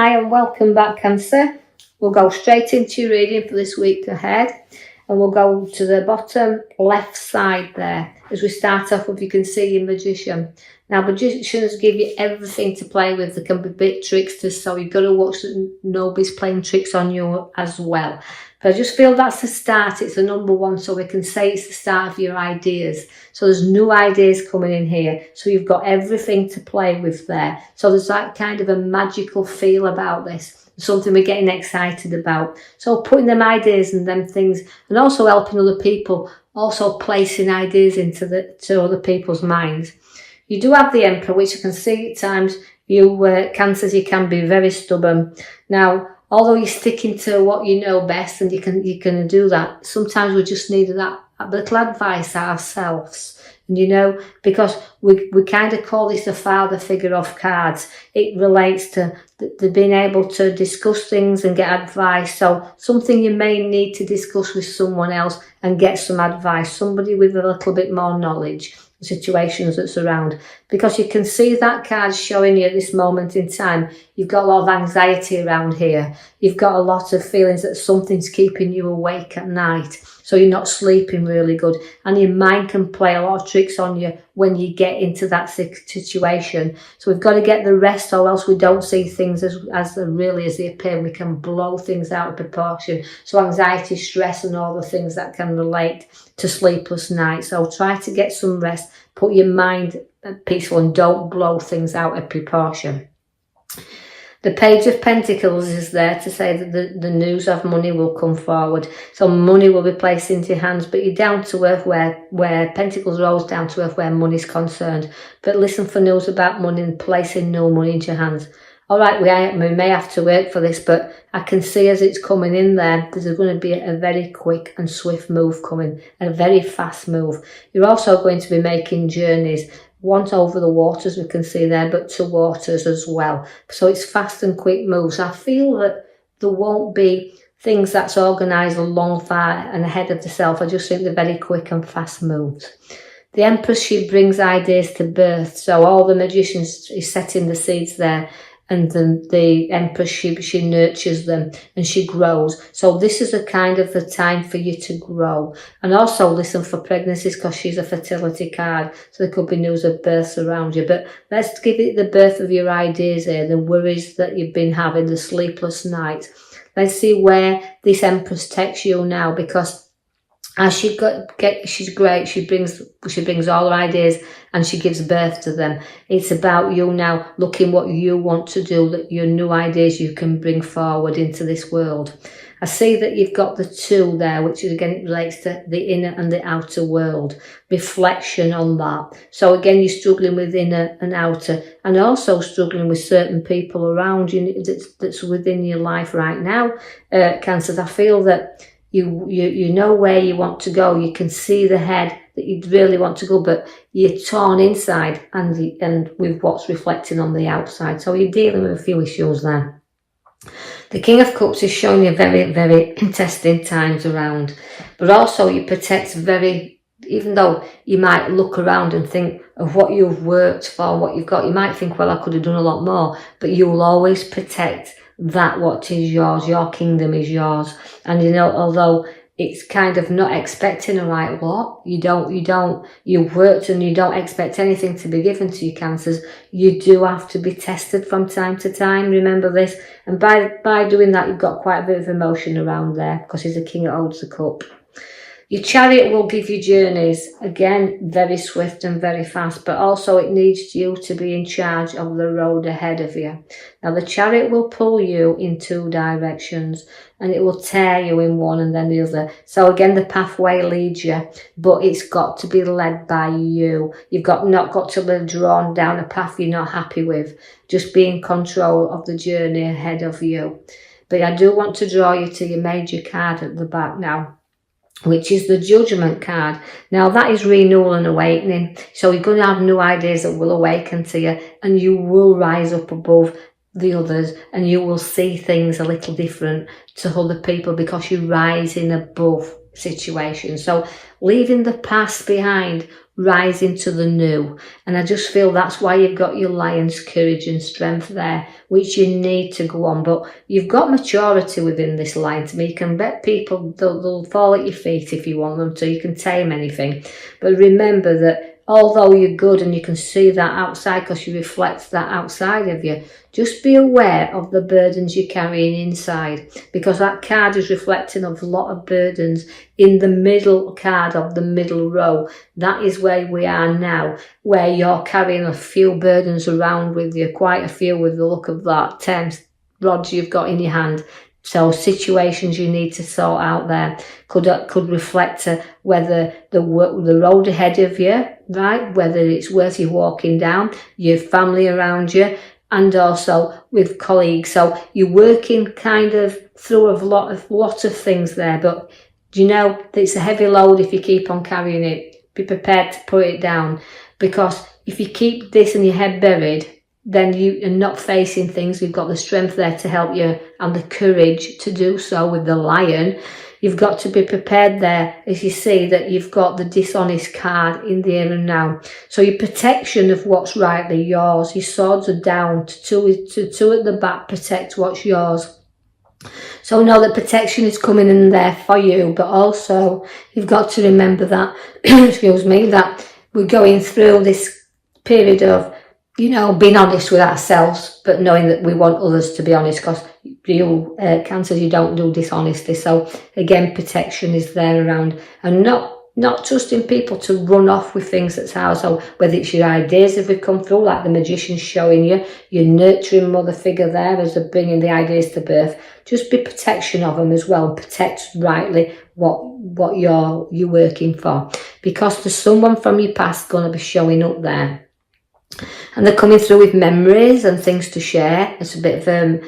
Hi and welcome back, Cancer. We'll go straight into your reading for this week ahead, and we'll go to the bottom left side there. As we start off with, you can see your Magician. Now, magicians give you everything to play with. They can be bit tricksters, so you've got to watch that nobody's playing tricks on you as well. But I just feel that's the start. It's the number one, so we can say it's the start of your ideas. So there's new ideas coming in here. So you've got everything to play with there. So there's that kind of a magical feel about this. Something we're getting excited about. So putting them ideas and them things, and also helping other people, also placing ideas to other people's minds. You do have the Emperor, which I can see at times you Cancers, you can be very stubborn. Now, although you're sticking to what you know best, and you can do that, sometimes we just need that little advice ourselves. And because we kind of call this the father figure of cards. It relates to the being able to discuss things and get advice. So something you may need to discuss with someone else and get some advice, somebody with a little bit more knowledge, situations that's around, because you can see that card showing you at this moment in time. You've got a lot of anxiety around here. You've got a lot of feelings that something's keeping you awake at night, so you're not sleeping really good, and your mind can play a lot of tricks on you when you get into that situation. So we've got to get the rest, or else we don't see things as they appear. We can blow things out of proportion. So anxiety, stress, and all the things that can relate to sleepless nights. So try to get some rest, put your mind peaceful, and don't blow things out of proportion. The Page of Pentacles is there to say that the news of money will come forward. So money will be placed into your hands, but you're down to earth where Pentacles are always down to earth where money's concerned. But listen for news about money and placing no money into your hands. All right, we may have to work for this, but I can see as it's coming in there's going to be a very quick and swift move coming, a very fast move. You're also going to be making journeys. One over the waters, we can see there, but to waters as well. So it's fast and quick moves. I feel that there won't be things that's organised long, far and ahead of the self. I just think they're very quick and fast moves. The Empress, she brings ideas to birth. So all the Magicians is setting the seeds there. And then the Empress, she nurtures them and she grows. So this is a kind of the time for you to grow. And also listen for pregnancies, because she's a fertility card. So there could be news of births around you. But let's give it the birth of your ideas here, the worries that you've been having, the sleepless nights. Let's see where this Empress takes you now, because as she's great. She brings all her ideas and she gives birth to them. It's about you now looking what you want to do, that your new ideas you can bring forward into this world. I see that you've got the 2 there, which is again, it relates to the inner and the outer world. Reflection on that. So again, you're struggling with inner and outer, and also struggling with certain people around you that's within your life right now. Cancers, I feel that you know where you want to go. You can see the head that you really want to go, but you're torn inside and with what's reflecting on the outside. So you're dealing with a few issues there. The King of Cups is showing you very, very testing times around, but also you protect even though you might look around and think of what you've worked for, what you've got, you might think, well, I could have done a lot more, but you will always protect that what is yours. Your kingdom is yours. And although it's kind of not expecting a right what, you've worked and you don't expect anything to be given to you, Cancers. You do have to be tested from time to time. Remember this. And by doing that, you've got quite a bit of emotion around there, because he's a king that holds the cup. Your Chariot will give you journeys, again, very swift and very fast, but also it needs you to be in charge of the road ahead of you. Now, the Chariot will pull you in 2 directions, and it will tear you in one and then the other. So again, the pathway leads you, but it's got to be led by you. You've not got to be drawn down a path you're not happy with. Just be in control of the journey ahead of you. But I do want to draw you to your major card at the back now, which is the Judgment card. Now, that is renewal and awakening. So you're going to have new ideas that will awaken to you, and you will rise up above the others, and you will see things a little different to other people, because you're rising above situations. So leaving the past behind, rising to the new. And I just feel that's why you've got your lion's courage and strength there, which you need to go on. But you've got maturity within this lion to me. You can bet people they'll fall at your feet if you want them to. You can tame anything. But remember that although you're good and you can see that outside because you reflect that outside of you, just be aware of the burdens you're carrying inside, because that card is reflecting of a lot of burdens in the middle card of the middle row. That is where we are now, where you're carrying a few burdens around with you, quite a few with the look of that 10 rods you've got in your hand. So situations you need to sort out there could reflect whether the road ahead of you, right, whether it's worth you walking down, your family around you, and also with colleagues. So you're working kind of through a lot of things there, but you know it's a heavy load if you keep on carrying it. Be prepared to put it down, because if you keep this in your head buried, then you are not facing things. You've got the strength there to help you and the courage to do so with the lion. You've got to be prepared there, as you see that you've got the dishonest card in the here and now. So your protection of what's rightly yours, your swords are down to two at the back, protect what's yours. So know that protection is coming in there for you, but also you've got to remember that, excuse me, that we're going through this period of, you know, being honest with ourselves, but knowing that we want others to be honest, because you, Cancers, you don't do dishonesty. So again, protection is there around, and not trusting people to run off with things that's ours. So whether it's your ideas if we come through, like the magician's showing you, your nurturing mother figure there as they're bringing the ideas to birth, just be protection of them as well, and protect rightly what you're working for, because there's someone from your past going to be showing up there. And they're coming through with memories and things to share. It's a bit of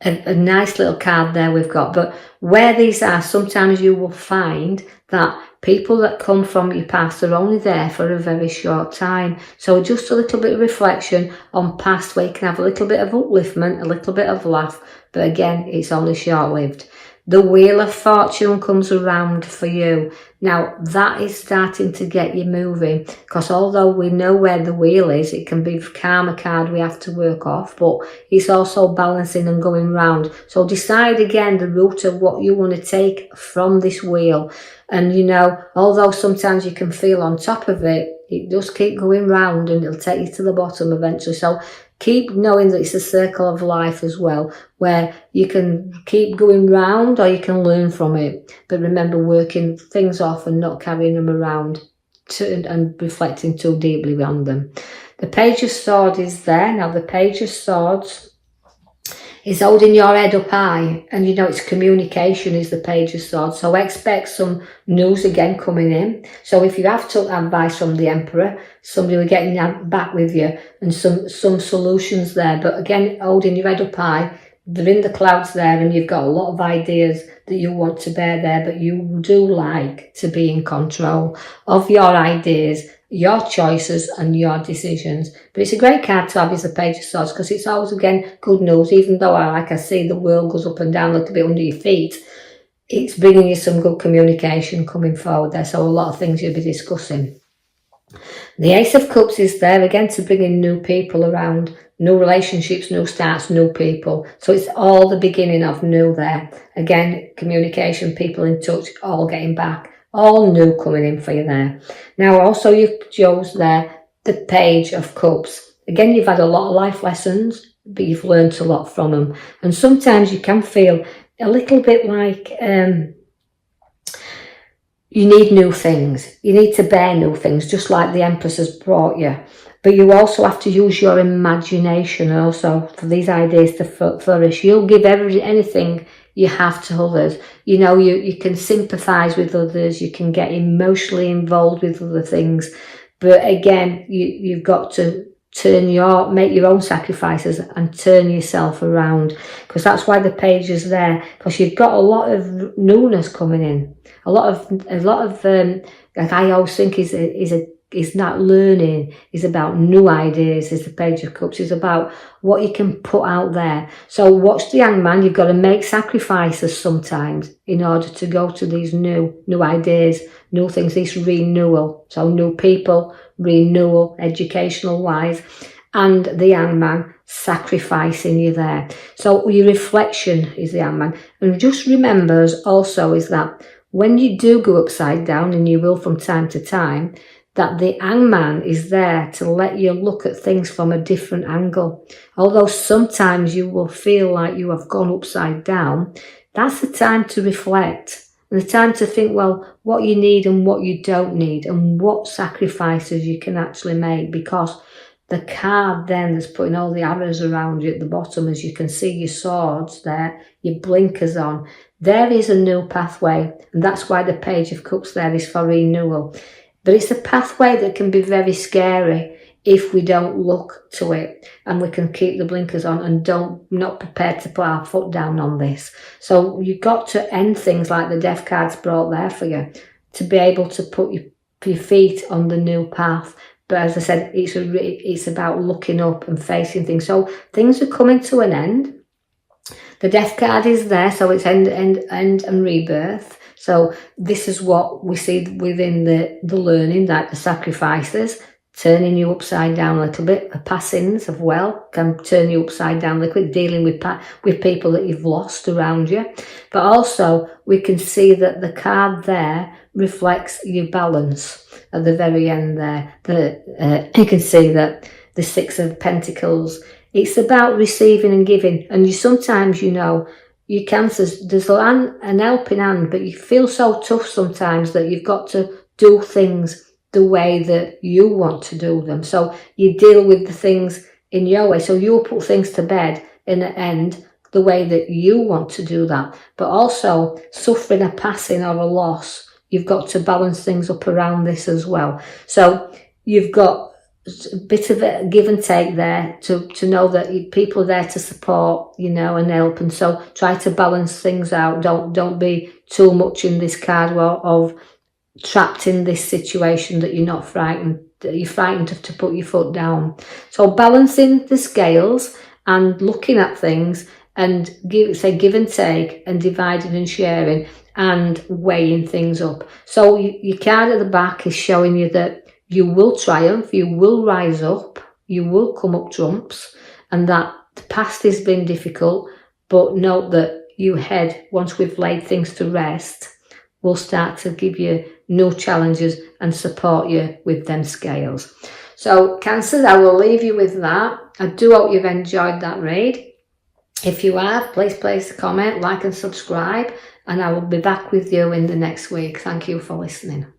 a nice little card there we've got. But where these are, sometimes you will find that people that come from your past are only there for a very short time. So just a little bit of reflection on past, where you can have a little bit of upliftment, a little bit of laugh. But again, it's only short-lived. The Wheel of Fortune comes around for you. Now, that is starting to get you moving, because although we know where the wheel is, it can be karma card we have to work off, but it's also balancing and going round. So decide again the route of what you want to take from this wheel. And, you know, although sometimes you can feel on top of it, it does keep going round and it'll take you to the bottom eventually. So keep knowing that it's a circle of life as well, where you can keep going round or you can learn from it. But remember, working things off and not carrying them around and reflecting too deeply on them. The Page of Swords is there. Now, the Page of Swords is holding your head up high, and you know it's communication is the Page of Swords. So expect some news again coming in. So if you have took advice from the Emperor, somebody will get back with you and some solutions there. But again, holding your head up high, they're in the clouds there, and you've got a lot of ideas that you want to bear there, but you do like to be in control of your ideas, your choices and your decisions. But it's a great card to have, is the Page of Swords, because it's always, again, good news. Even though I see the world goes up and down a little bit under your feet, it's bringing you some good communication coming forward there. So a lot of things you'll be discussing. The Ace of Cups is there, again, to bring in new people around, new relationships, new starts, new people. So it's all the beginning of new there. Again, communication, people in touch, all getting back. All new coming in for you there. Now, also, you've chose there the Page of Cups. Again, you've had a lot of life lessons, but you've learned a lot from them. And sometimes you can feel a little bit like you need new things. You need to bear new things, just like the Empress has brought you. But you also have to use your imagination also for these ideas to flourish. You'll give anything you have to others. You know, you can sympathise with others, you can get emotionally involved with other things. But again, you've got to make your own sacrifices and turn yourself around, because that's why the Page is there, because you've got a lot of newness coming in. A lot of like I always think is a is not learning, is about new ideas, is the Page of Cups, is about what you can put out there. So watch the Hangman, you've got to make sacrifices sometimes in order to go to these new ideas, new things, this renewal. So new people, renewal, educational wise, and the Hangman sacrificing you there. So your reflection is the Hangman. And just remembers also is that when you do go upside down, and you will from time to time, that the Hangman is there to let you look at things from a different angle. Although sometimes you will feel like you have gone upside down, that's the time to reflect and the time to think, well, what you need and what you don't need and what sacrifices you can actually make, because the card then is putting all the arrows around you at the bottom, as you can see your swords there, your blinkers on. There is a new pathway, and that's why the Page of Cups there is for renewal. But it's a pathway that can be very scary if we don't look to it and we can keep the blinkers on and not prepared to put our foot down on this. So you've got to end things like the Death card's brought there for you to be able to put your feet on the new path. But as I said, it's about looking up and facing things. So things are coming to an end. The Death card is there, so it's end and rebirth. So this is what we see within the learning, like the sacrifices, turning you upside down a little bit. The passings of can turn you upside down a little bit, dealing with people that you've lost around you. But also we can see that the card there reflects your balance at the very end there. You can see that the Six of Pentacles, it's about receiving and giving. And you sometimes, your cancers, there's an helping hand, but you feel so tough sometimes that you've got to do things the way that you want to do them. So you deal with the things in your way. So you'll put things to bed in the end the way that you want to do that. But also suffering a passing or a loss, you've got to balance things up around this as well. So you've got a bit of a give and take there to know that people are there to support, and help. And so try to balance things out. Don't be too much in this card of trapped in this situation that you're not frightened, that you're frightened to put your foot down. So balancing the scales and looking at things and give and take and dividing and sharing and weighing things up. So your card at the back is showing you that you will triumph, you will rise up, you will come up trumps, and that the past has been difficult, but note that you head, once we've laid things to rest, will start to give you new challenges and support you with them scales. So Cancers, I will leave you with that. I do hope you've enjoyed that read. If you have, please place a comment, like and subscribe, and I will be back with you in the next week. Thank you for listening.